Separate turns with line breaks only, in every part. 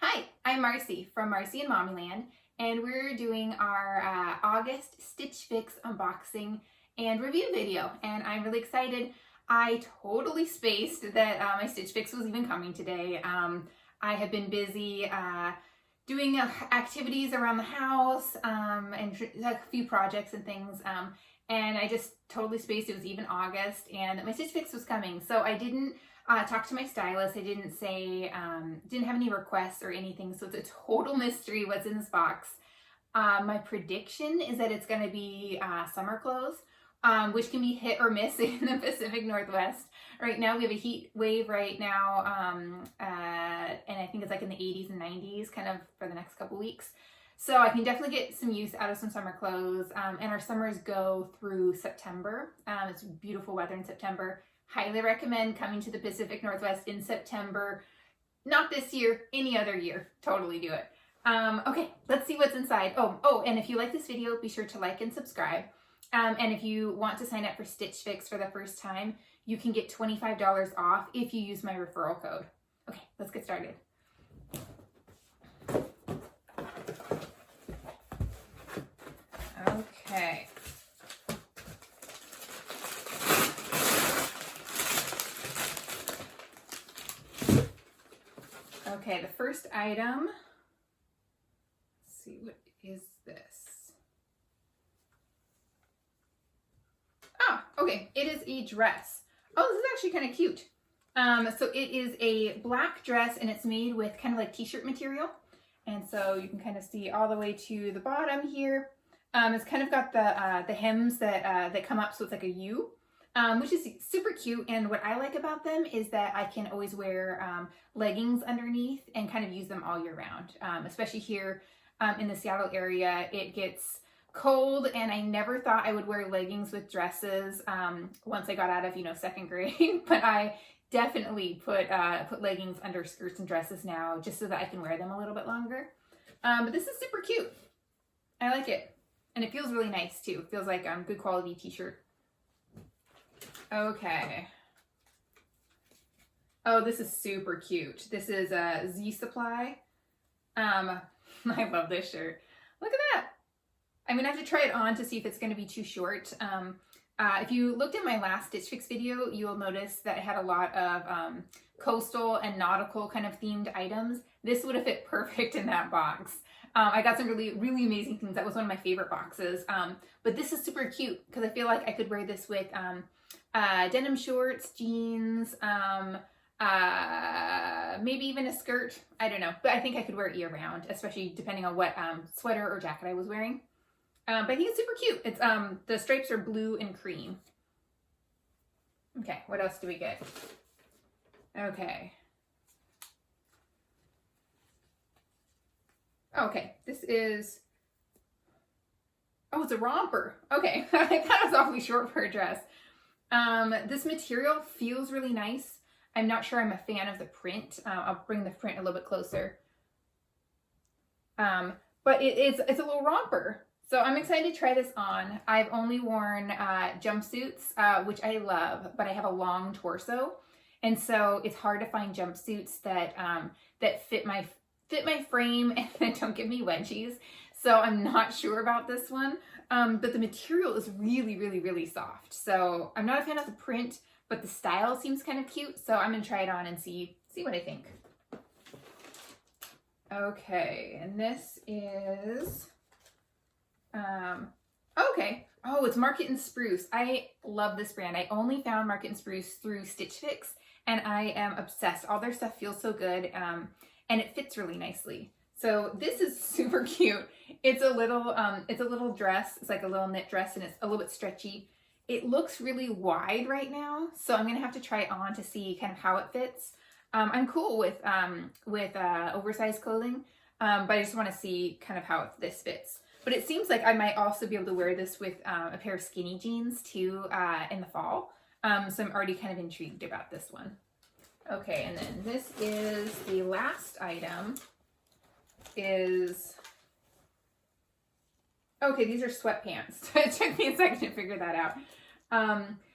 Hi, I'm Marcie from Marcie and Mommyland, and we're doing our August Stitch Fix unboxing and review video, and I'm really excited. I totally spaced that my Stitch Fix was even coming today. I have been busy doing activities around the house and a few projects and things, and I just totally spaced. It was even August, and my Stitch Fix was coming, so I didn't talk to my stylist. I didn't say, didn't have any requests or anything, so it's a total mystery what's in this box. My prediction is that it's going to be summer clothes, which can be hit or miss in the Pacific Northwest. Right now we have a heat wave right now, and I think it's like in the 80s and 90s kind of for the next couple weeks. So I can definitely get some use out of some summer clothes, and our summers go through September. It's beautiful weather in September. Highly recommend coming to the Pacific Northwest in September. Not this year, any other year. Totally do it. Okay, let's see what's inside. Oh, and if you like this video, be sure to like and subscribe. And if you want to sign up for Stitch Fix for the first time, you can get $25 off if you use my referral code. Okay, let's get started. Okay. Okay, the first item, let's see, what is this? Okay, it is a dress. Oh, this is actually kind of cute. So it is a black dress, and it's made with kind of like t-shirt material. And so you can kind of see all the way to the bottom here. It's kind of got the hems that come up, so it's like a U. Which is super cute, and what I like about them is that I can always wear leggings underneath and kind of use them all year round, especially here in the Seattle area. It gets cold, and I never thought I would wear leggings with dresses once I got out of, second grade, but I definitely put leggings under skirts and dresses now just so that I can wear them a little bit longer. But this is super cute. I like it, and it feels really nice too. It feels like good quality t-shirt. Okay. Oh, this is super cute. This is a Z Supply. I love this shirt. Look at that. I'm gonna have to try it on to see if it's gonna be too short. If you looked at my last Stitch Fix video, you'll notice that I had a lot of coastal and nautical kind of themed items. This would have fit perfect in that box. I got some really, really amazing things. That was one of my favorite boxes. But this is super cute because I feel like I could wear this with denim shorts, jeans, maybe even a skirt. I don't know, but I think I could wear it year round, especially depending on what sweater or jacket I was wearing. But I think it's super cute. It's the stripes are blue and cream. Okay, what else do we get? Okay. Okay, this is, oh, it's a romper. Okay, I thought it was awfully short for a dress. This material feels really nice. I'm not sure I'm a fan of the print. I'll bring the print a little bit closer. But it's a little romper. So I'm excited to try this on. I've only worn jumpsuits, which I love, but I have a long torso. And so it's hard to find jumpsuits that fit my frame and that don't give me wedgies. So I'm not sure about this one. But the material is really, really, really soft. So I'm not a fan of the print, but the style seems kind of cute. So I'm gonna try it on and see what I think. Okay, and this is, okay. Oh, it's Market and Spruce. I love this brand. I only found Market and Spruce through Stitch Fix, and I am obsessed. All their stuff feels so good, and it fits really nicely. So this is super cute. It's a little dress. It's like a little knit dress, and it's a little bit stretchy. It looks really wide right now, so I'm gonna have to try it on to see kind of how it fits. I'm cool with oversized clothing, but I just want to see kind of how this fits. But it seems like I might also be able to wear this with a pair of skinny jeans too in the fall. So I'm already kind of intrigued about this one. Okay, and then this is the last item. Okay, these are sweatpants. It took me a second to figure that out.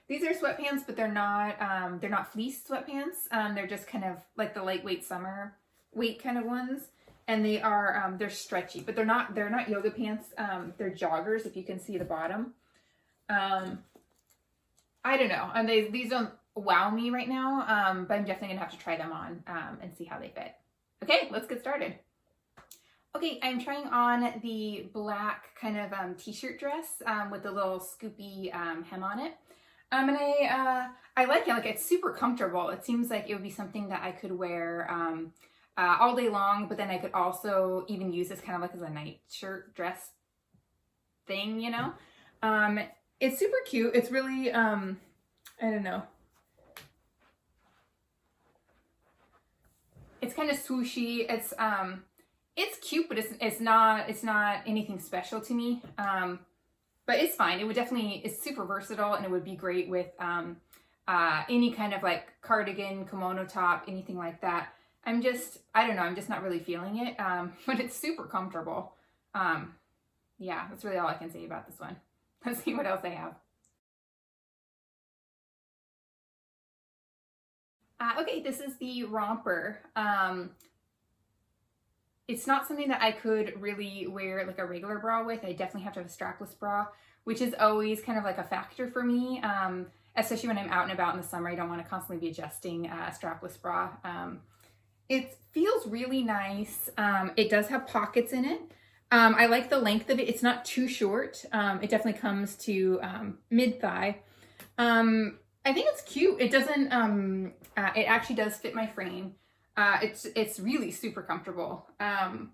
These are sweatpants, but they're not fleece sweatpants. They're just kind of like the lightweight summer weight kind of ones. And they are, they're stretchy, but they're not yoga pants. They're joggers, if you can see the bottom. I don't know. And these don't wow me right now, but I'm definitely gonna have to try them on and see how they fit. Okay, let's get started. Okay, I'm trying on the black kind of t-shirt dress with the little scoopy hem on it. And I like it. Like, it's super comfortable. It seems like it would be something that I could wear all day long, but then I could also even use this kind of like as a night shirt dress thing, you know? It's super cute. It's really, I don't know. It's kind of swooshy. It's cute, but it's not anything special to me. But it's fine. It would definitely, it's super versatile, and it would be great with any kind of like cardigan, kimono top, anything like that. I don't know, I'm just not really feeling it, but it's super comfortable. Yeah, that's really all I can say about this one. Let's see what else I have. Okay, this is the Romper. It's not something that I could really wear like a regular bra with. I definitely have to have a strapless bra, which is always kind of like a factor for me, especially when I'm out and about in the summer. I don't want to constantly be adjusting a strapless bra. It feels really nice. It does have pockets in it. I like the length of it. It's not too short. It definitely comes to mid-thigh. I think it's cute. It doesn't, it actually does fit my frame. It's really super comfortable. I'm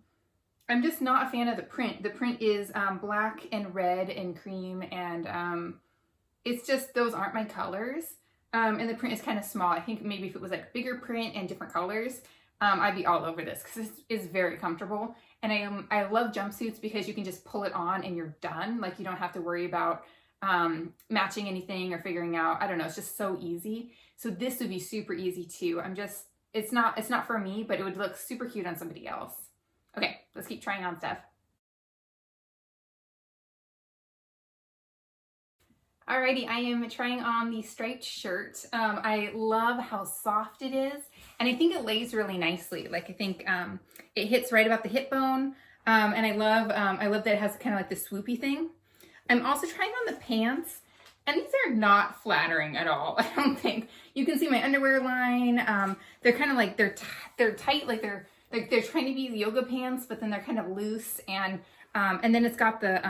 just not a fan of the print. The print is black and red and cream, and it's just, those aren't my colors. And the print is kind of small. I think maybe if it was like bigger print and different colors, I'd be all over this, because it's very comfortable. And I love jumpsuits because you can just pull it on and you're done. Like, you don't have to worry about matching anything or figuring out, I don't know, it's just so easy. So this would be super easy too. It's not for me, but it would look super cute on somebody else. Okay, let's keep trying on stuff. Alrighty, I am trying on the striped shirt. I love how soft it is, and I think it lays really nicely. Like, I think it hits right about the hip bone, and I love that it has kind of like the swoopy thing. I'm also trying on the pants, and these are not flattering at all. I don't think. You can see my underwear line. They're kind of like they're tight, like they're trying to be yoga pants, but then they're kind of loose, and then it's got the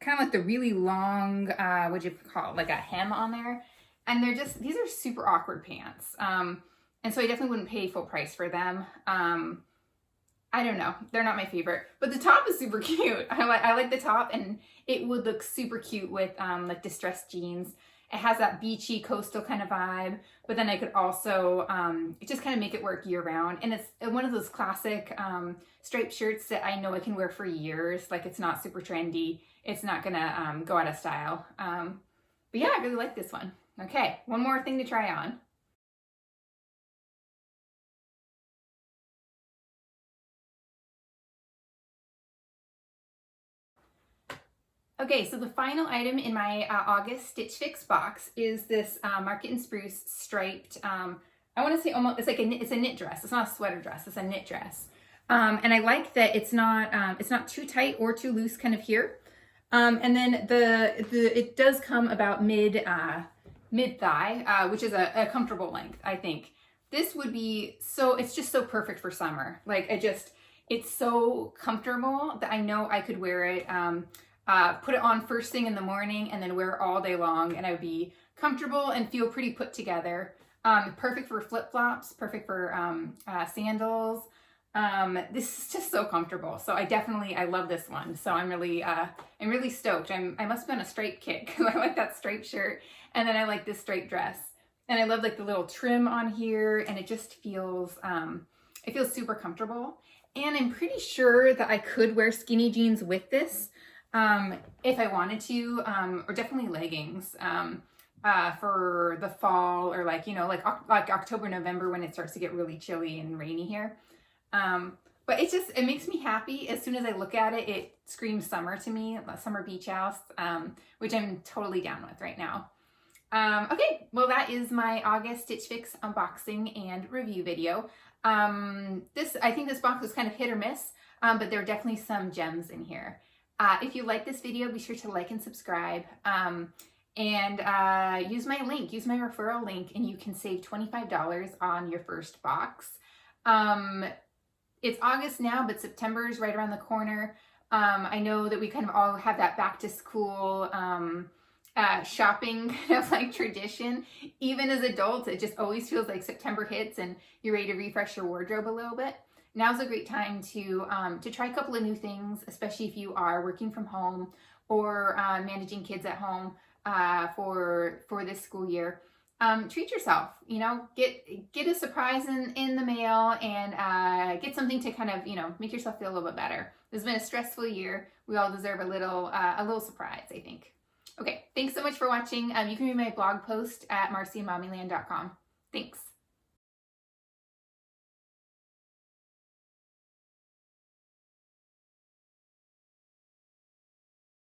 kind of like the really long, what'd you call it, like a hem on there. And these are super awkward pants. And so I definitely wouldn't pay full price for them. I don't know, they're not my favorite, but the top is super cute. I like the top, and it would look super cute with like distressed jeans. It has that beachy coastal kind of vibe, but then I could also just kind of make it work year round. And it's one of those classic striped shirts that I know I can wear for years. Like, it's not super trendy. It's not gonna go out of style. But yeah, I really like this one. Okay, one more thing to try on. Okay, so the final item in my August Stitch Fix box is this Market and Spruce striped, I want to say almost, it's a knit dress. It's not a sweater dress, it's a knit dress. And I like that it's not too tight or too loose kind of here. And then it does come about mid-thigh, which is a comfortable length, I think. This would be it's just so perfect for summer. Like, it's so comfortable that I know I could wear it, put it on first thing in the morning and then wear it all day long, and I would be comfortable and feel pretty put together. Perfect for flip-flops, perfect for sandals. This is just so comfortable. So I love this one. So I'm really stoked. I must have been a stripe kick, because I like that striped shirt, and then I like this striped dress, and I love like the little trim on here, and it just feels it feels super comfortable. And I'm pretty sure that I could wear skinny jeans with this if I wanted to, or definitely leggings for the fall, or like, you know, like October, November, when it starts to get really chilly and rainy here. But it makes me happy. As soon as I look at it, it screams summer to me, summer beach house, which I'm totally down with right now. Okay, well that is my August Stitch Fix unboxing and review video. I think this box was kind of hit or miss, but there are definitely some gems in here. If you like this video, be sure to like and subscribe. And use my link, use my referral link, and you can save $25 on your first box. It's August now, but September is right around the corner. I know that we kind of all have that back to school shopping kind of like tradition. Even as adults, it just always feels like September hits and you're ready to refresh your wardrobe a little bit. Now's a great time to try a couple of new things, especially if you are working from home or managing kids at home for this school year. Treat yourself, you know, get a surprise in the mail and get something to kind of, you know, make yourself feel a little bit better. It's been a stressful year. We all deserve a little surprise, I think. Okay, thanks so much for watching. You can read my blog post at marcieandmommyland.com. Thanks.